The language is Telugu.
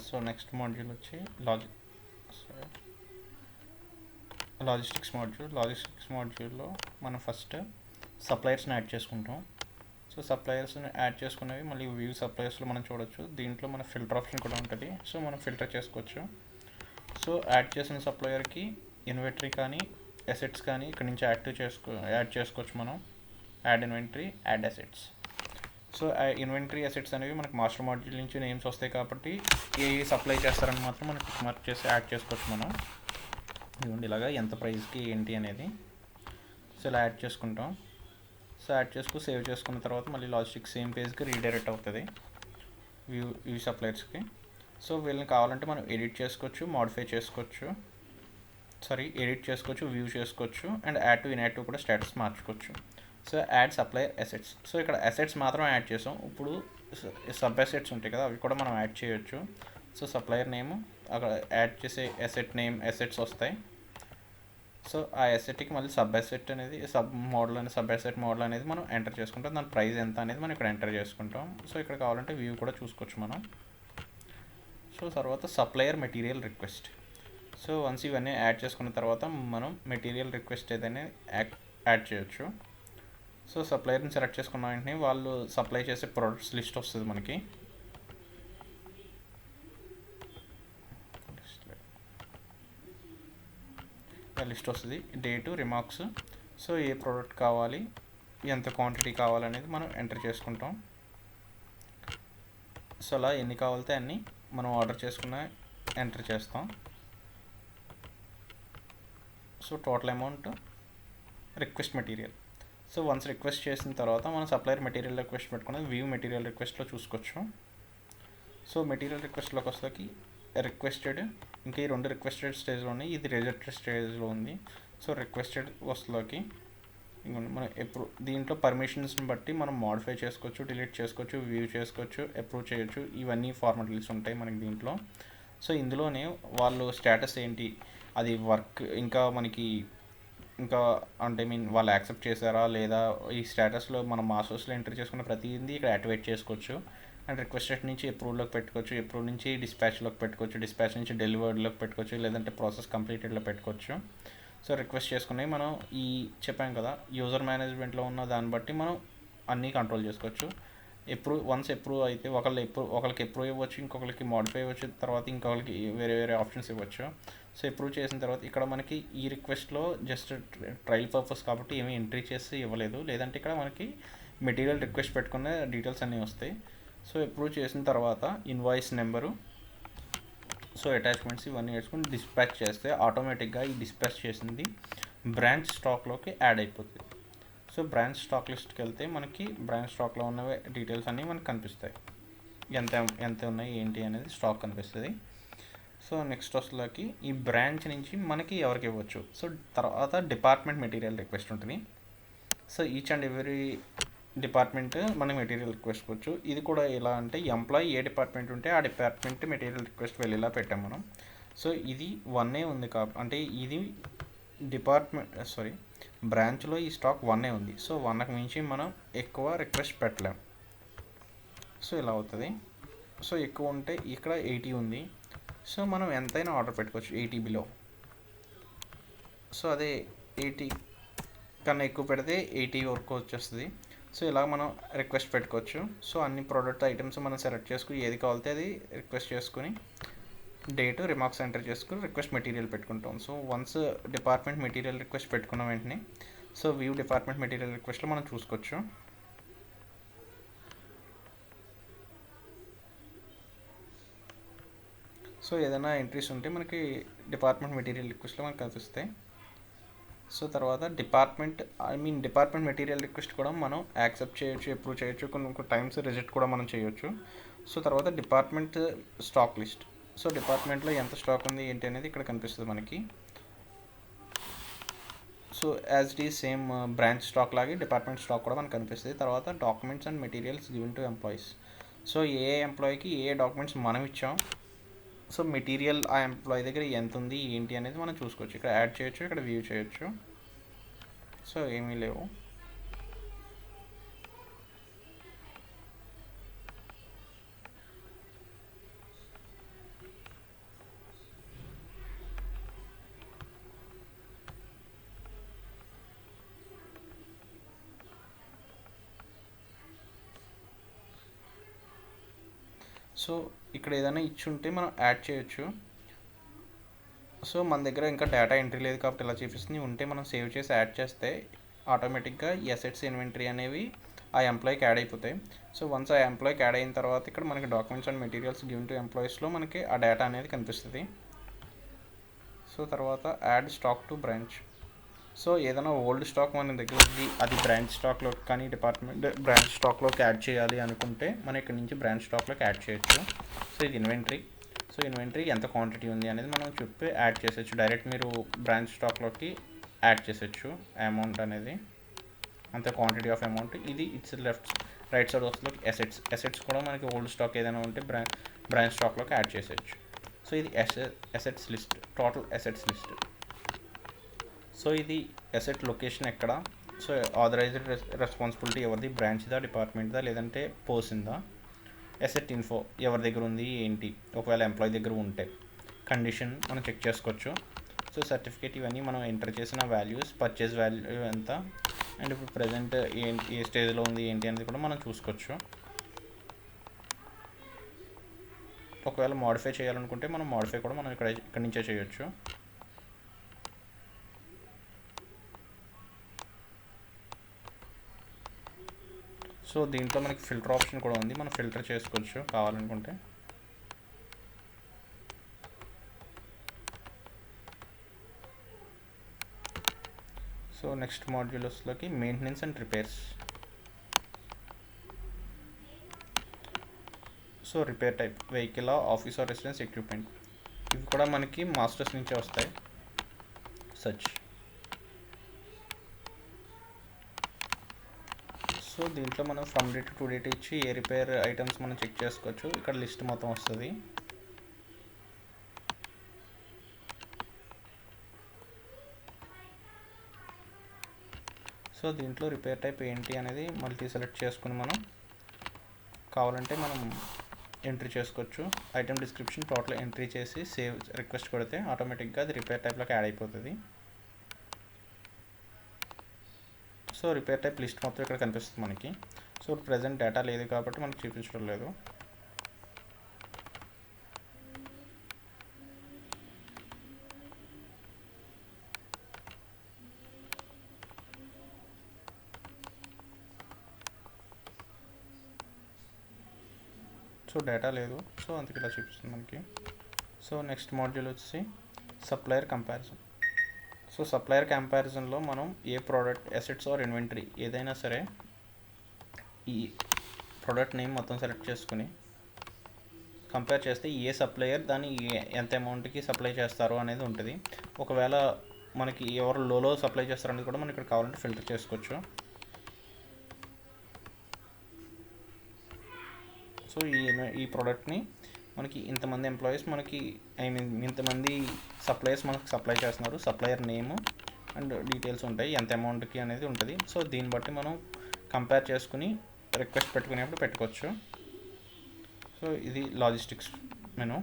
సో నెక్స్ట్ మాడ్యూల్ వచ్చి లాజిస్టిక్స్ మాడ్యూల్లో మనం ఫస్ట్ సప్లయర్స్ని యాడ్ చేసుకుంటాం. సో సప్లయర్స్ని యాడ్ చేసుకునేవి మళ్ళీ వ్యూ సప్లయర్స్లో మనం చూడొచ్చు. దీంట్లో మన ఫిల్టర్ ఆప్షన్ కూడా ఉంటుంది. సో మనం ఫిల్టర్ చేసుకోవచ్చు. సో యాడ్ చేసిన సప్లయర్కి ఇన్వెంటరీ కానీ అసెట్స్ కానీ ఇక్కడ నుంచి యాడ్ చేసుకోవచ్చు మనం. Add inventory, add assets. So inventory assets అనేవి మనకి మాస్టర్ మాడ్యూల్ నుంచి నేమ్స్ వస్తాయి కాబట్టి ఏ సప్లై చేస్తారని మాత్రం మనకి మార్క్ చేసి యాడ్ చేసుకోవచ్చు మనం. ఇవ్వండి ఇలాగా ఎంత ప్రైస్కి ఏంటి అనేది. సో ఇలా యాడ్ చేసుకుంటాం. సో యాడ్ చేసుకుని సేవ్ చేసుకున్న తర్వాత మళ్ళీ లాజిస్టిక్స్ సేమ్ పేజ్కి రీడైరెక్ట్ అవుతుంది వ్యూ సప్లయర్స్కి. సో వీళ్ళని కావాలంటే మనం ఎడిట్ చేసుకోవచ్చు, మోడిఫై చేసుకోవచ్చు, వ్యూ చేసుకోవచ్చు అండ్ యాడ్ టు ఇన్యాక్టివ్ కూడా స్టేటస్ మార్చుకోవచ్చు. So add supplier assets. So ఇక్కడ అసెట్స్ మాత్రం యాడ్ చేసాం. ఇప్పుడు సబ్ అసెట్స్ ఉంటాయి కదా, అవి కూడా మనం యాడ్ చేయొచ్చు. సో సప్లయర్ నేమ్, అక్కడ యాడ్ చేసే అసెట్ నేమ్, అసెట్స్ వస్తాయి. సో ఆ అసెట్కి మళ్ళీ సబ్ అసెట్ అనేది సబ్ అసెట్ మోడల్ అనేది మనం ఎంటర్ చేసుకుంటాం. దాని ప్రైస్ ఎంత అనేది మనం ఇక్కడ ఎంటర్ చేసుకుంటాం. సో ఇక్కడ కావాలంటే వ్యూ కూడా చూసుకోవచ్చు మనం. సో తర్వాత supplier material request. So once ఇవన్నీ యాడ్ చేసుకున్న తర్వాత మనం మెటీరియల్ రిక్వెస్ట్ ఏదైనా యాడ్ చేయొచ్చు. సో సప్లయర్ని సెలెక్ట్ చేసుకున్న వెంటనే వాళ్ళు సప్లై చేసే ప్రోడక్ట్స్ లిస్ట్ వస్తుంది మనకి. లిస్ట్ వస్తుంది, డేటు, రిమార్క్స్. సో ఏ ప్రోడక్ట్ కావాలి, ఎంత క్వాంటిటీ కావాలనేది మనం ఎంటర్ చేసుకుంటాం. సో అలా ఎన్ని కావాలితే అన్నీ మనం ఆర్డర్ చేసుకున్న ఎంటర్ చేస్తాం. So total amount, request material. So once request చేసిన తర్వాత మనం సప్లయర్ మెటీరియల్ రిక్వెస్ట్ పెట్టుకున్నది వ్యూ మెటీరియల్ రిక్వెస్ట్లో చూసుకోవచ్చు. సో మెటీరియల్ రిక్వెస్ట్లోకి వస్తాకి రిక్వెస్టెడ్, ఇంకా ఈ రెండు రిక్వెస్టెడ్ స్టేజ్లో ఉన్నాయి, ఇది రిజెక్టెడ్ స్టేజ్లో ఉంది. సో రిక్వెస్టెడ్ వస్తులోకి మనం దీంట్లో పర్మిషన్స్ని బట్టి మనం మోడిఫై చేసుకోవచ్చు, డిలీట్ చేసుకోవచ్చు, వ్యూ చేసుకోవచ్చు, అప్రూవ్ చేయొచ్చు. ఇవన్నీ ఫార్మాలిటీస్ ఉంటాయి మనకి దీంట్లో. సో ఇందులోనే వాళ్ళు స్టేటస్ ఏంటి, అది వర్క్ ఇంకా అంటే వాళ్ళు యాక్సెప్ట్ చేశారా లేదా, ఈ స్టేటస్లో మనం మాస్టర్స్లో ఎంటర్ చేసుకున్న ప్రతిదీ ఇక్కడ యాక్టివేట్ చేసుకోవచ్చు. అండ్ రిక్వెస్టెడ్ నుంచి అప్రూవ్లోకి పెట్టుకోవచ్చు, అప్రూవ్ నుంచి డిస్పాచ్లోకి పెట్టుకోవచ్చు, డిస్పాచ్ నుంచి డెలివర్డ్లోకి పెట్టుకోవచ్చు, లేదంటే ప్రాసెస్ కంప్లీటెడ్లో పెట్టుకోవచ్చు. సో రిక్వెస్ట్ చేసుకుని మనం చెప్పాం కదా యూజర్ మేనేజ్మెంట్లో ఉన్న దాన్ని బట్టి మనం అన్నీ కంట్రోల్ చేసుకోవచ్చు. వన్స్ అప్రూవ్ అయితే ఒకరికి అప్రూవ్ ఇవ్వచ్చు, ఇంకొకరికి మోడిఫై ఇవ్వచ్చు, తర్వాత ఇంకొకరికి వేరే ఆప్షన్స్ ఇవ్వచ్చు. సో అప్రూవ్ చేసిన తర్వాత ఇక్కడ మనకి ఈ రిక్వెస్ట్లో జస్ట్ ట్రయల్ పర్పస్ కాబట్టి ఏమీ ఎంట్రీ చేసి ఇవ్వలేదు, లేదంటే ఇక్కడ మనకి మెటీరియల్ రిక్వెస్ట్ పెట్టుకున్న డీటెయిల్స్ అన్నీ వస్తాయి. సో అప్రూవ్ చేసిన తర్వాత ఇన్వాయిస్ నెంబరు, సో అటాచ్మెంట్స్ ఇవన్నీ వేసుకుని డిస్పాచ్ చేస్తే ఆటోమేటిక్గా ఈ డిస్పాచ్ చేసింది బ్రాంచ్ స్టాక్లోకి యాడ్ అయిపోతుంది. సో బ్రాంచ్ స్టాక్ లిస్ట్కి వెళ్తే మనకి బ్రాంచ్ స్టాక్లో ఉన్న డీటెయిల్స్ అన్నీ మనకు కనిపిస్తాయి, ఎంత ఉన్నాయి ఏంటి అనేది స్టాక్ కనిపిస్తుంది. సో నెక్స్ట్ వస్తులోకి ఈ బ్రాంచ్ నుంచి మనకి ఎవరికి ఇవ్వచ్చు. సో తర్వాత డిపార్ట్మెంట్ మెటీరియల్ రిక్వెస్ట్ ఉంటుంది. So each and every department మనకి మెటీరియల్ రిక్వెస్ట్ ఇవ్వచ్చు. ఇది కూడా ఎలా అంటే ఎంప్లాయీ ఏ డిపార్ట్మెంట్ ఉంటే ఆ డిపార్ట్మెంట్ మెటీరియల్ రిక్వెస్ట్ వెళ్ళేలా పెట్టాం మనం. సో ఇది 1 ఉంది అంటే ఇది బ్రాంచ్లో ఈ స్టాక్ 1 ఉంది. సో 1కి మించి మనం ఎక్కువ రిక్వెస్ట్ పెట్టలేం. సో ఇలా అవుతుంది. సో ఎక్కువ ఉంటే ఇక్కడ 80 ఉంది. సో మనం ఎంతైనా ఆర్డర్ పెట్టుకోవచ్చు 80 బిలో. సో అదే 80 కన్నా ఎక్కువ పెడితే 80 వరకు వచ్చేస్తుంది. సో ఇలా మనం రిక్వెస్ట్ పెట్టుకోవచ్చు. సో అన్ని ప్రోడక్ట్ ఐటమ్స్ మనం సెలెక్ట్ చేసుకుని ఏది కావాలితే అది రిక్వెస్ట్ చేసుకుని డేటు, రిమార్క్స్ ఎంటర్ చేసుకుని రిక్వెస్ట్ మెటీరియల్ పెట్టుకుంటాం. So once department material request పెట్టుకున్న వెంటనే సో వ్యూ డిపార్ట్మెంట్ మెటీరియల్ రిక్వెస్ట్లో మనం చూసుకోవచ్చు. సో ఏదైనా ఎంట్రీస్ ఉంటే మనకి డిపార్ట్మెంట్ మెటీరియల్ రిక్వెస్ట్లో మనకు కనిపిస్తాయి. సో తర్వాత డిపార్ట్మెంట్ మెటీరియల్ రిక్వెస్ట్ కూడా మనం యాక్సెప్ట్ చేయొచ్చు, అప్రూవ్ చేయొచ్చు, కొన్ని టైమ్స్ రిజెక్ట్ కూడా మనం చేయొచ్చు. సో తర్వాత డిపార్ట్మెంట్ స్టాక్ లిస్ట్. సో డిపార్ట్మెంట్లో ఎంత స్టాక్ ఉంది ఏంటి అనేది ఇక్కడ కనిపిస్తుంది మనకి. So as it is same branch stock లాగే డిపార్ట్మెంట్ స్టాక్ కూడా మనకు కనిపిస్తుంది. తర్వాత documents and materials given to employees. So ఏ ఎంప్లాయీకి ఏ డాక్యుమెంట్స్ మనం ఇచ్చాం, సో మెటీరియల్ ఆ ఎంప్లాయీ దగ్గర ఎంత ఉంది ఏంటి అనేది మనం చూసుకోవచ్చు. ఇక్కడ యాడ్ చేయొచ్చు, ఇక్కడ వ్యూ చేయొచ్చు. సో ఏమీ లేవు. సో ఇక్కడ ఏదైనా ఇచ్చి ఉంటే మనం యాడ్ చేయొచ్చు. సో మన దగ్గర ఇంకా డేటా ఎంట్రీ లేదు కాబట్టి ఇలా చూపిస్తుంది. ఉంటే మనం సేవ్ చేసి యాడ్ చేస్తే ఆటోమేటిక్గా ఈ అసెట్స్ ఇన్వెంటరీ అనేవి ఆ ఎంప్లాయ్కి యాడ్ అయిపోతాయి. సో వన్స్ ఆ ఎంప్లాయ్కి యాడ్ అయిన తర్వాత ఇక్కడ మనకి documents and materials given to ఎంప్లాయీస్లో మనకి ఆ డేటా అనేది కనిపిస్తుంది. సో తర్వాత add stock to branch. So ఏదైనా ఓల్డ్ స్టాక్ మన దగ్గర ఉంది, అది బ్రాంచ్ స్టాక్లో కానీ డిపార్ట్మెంట్ బ్రాంచ్ స్టాక్లోకి యాడ్ చేయాలి అనుకుంటే మనం ఇక్కడ నుంచి బ్రాంచ్ స్టాక్లోకి యాడ్ చేయొచ్చు. సో ఇది ఇన్వెంటరీ. సో ఇన్వెంటరీ ఎంత క్వాంటిటీ ఉంది అనేది మనం చెప్పి యాడ్ చేసేయచ్చు. డైరెక్ట్ మీరు బ్రాంచ్ స్టాక్లోకి యాడ్ చేసేయచ్చు అమౌంట్ అనేది, అంత క్వాంటిటీ ఆఫ్ అమౌంట్. ఇది ఇట్స్ రైట్ సైడ్ వస్తుంది అసెట్స్ కూడా మనకి ఓల్డ్ స్టాక్ ఏదైనా ఉంటే బ్రాంచ్ స్టాక్లోకి యాడ్ చేసేయచ్చు. సో ఇది assets list, total assets list. So ఇది అసెట్ లొకేషన్ ఎక్కడ, సో ఆథరైజ్డ్ రెస్పాన్సిబిలిటీ ఎవరిది, బ్రాంచ్దా, డిపార్ట్మెంట్దా, లేదంటే పోసిందా. అసెట్ ఇన్ఫో ఎవరి దగ్గర ఉంది ఏంటి, ఒకవేళ ఎంప్లాయీ దగ్గర ఉంటే కండిషన్ మనం చెక్ చేసుకోవచ్చు. సో సర్టిఫికేట్ ఇవన్నీ మనం ఎంటర్ చేసిన వాల్యూస్, పర్చేజ్ వాల్యూ ఎంత, అండ్ ఇప్పుడు ప్రజెంట్ ఏ స్టేజ్లో ఉంది ఏంటి అనేది కూడా మనం చూసుకోవచ్చు. ఒకవేళ మోడిఫై చేయాలనుకుంటే మనం మోడిఫై కూడా మనం ఇక్కడ నుంచే చేయొచ్చు. సో దీంట్లో మనకి ఫిల్టర్ ఆప్షన్ కూడా ఉంది, మనం ఫిల్టర్ చేసుకోవచ్చు కావాలనుకుంటే. సో నెక్స్ట్ మాడ్యూల్స్లోకి maintenance and repairs. So repair type vehicle, office or residence equipment, ఇవి కూడా మనకి మాస్టర్స్ నుంచే వస్తాయి. సచ్. సో దీంట్లో మనం ఫ్రమ్ డేట్ టు డేట్ ఇచ్చి ఏ రిపేర్ ఐటమ్స్ మనం చెక్ చేసుకోవచ్చు. ఇక్కడ లిస్ట్ మొత్తం వస్తుంది. సో దీంట్లో రిపేర్ టైప్ ఏంటి అనేది మల్టీ సెలెక్ట్ చేసుకుని మనం కావాలంటే మనం ఎంట్రీ చేసుకోవచ్చు. ఐటమ్ డిస్క్రిప్షన్ టోటల్ ఎంట్రీ చేసి సేవ్ రిక్వెస్ట్ కొడితే ఆటోమేటిక్గా అది రిపేర్ టైప్లోకి యాడ్ అయిపోతుంది. సో రిపేర్ టైప్ లిస్ట్ మొత్తం ఇక్కడ కనిపిస్తుంది మనకి. సో ప్రజెంట్ డేటా లేదు కాబట్టి మనకు చూపించడం లేదు. సో డేటా లేదు, సో అందుకే ఇలా చూపిస్తుంది మనకి. సో నెక్స్ట్ మాడ్యూల్ వచ్చి సప్లయర్ కంపారిజన్. సో సప్లయర్ కంపారిజన్లో మనం ఏ ప్రోడక్ట్, అసెట్స్ ఆర్ ఇన్వెంటరీ ఏదైనా సరే ఈ ప్రోడక్ట్ నేమ్ మొత్తం సెలెక్ట్ చేసుకుని కంపేర్ చేస్తే ఏ సప్లయర్ దాన్ని ఎంత అమౌంట్కి సప్లై చేస్తారో అనేది ఉంటుంది. ఒకవేళ మనకి ఎవరు లోలో సప్లై చేస్తారో అనేది కూడా మనం ఇక్కడ కావాలంటే ఫిల్టర్ చేసుకోవచ్చు. సో ఈ ప్రోడక్ట్ని మనకి ఇంతమంది ఎంప్లాయీస్ మనకి ఇంతమంది సప్లయర్స్ మనకు సప్లై చేస్తున్నారు, సప్లయర్ నేమ్ అండ్ డీటెయిల్స్ ఉంటాయి, ఎంత అమౌంట్కి అనేది ఉంటుంది. సో దీన్ని బట్టి మనం కంపేర్ చేసుకుని రిక్వెస్ట్ పెట్టుకునేప్పుడు పెట్టుకోవచ్చు. సో ఇది లాజిస్టిక్స్ మెను.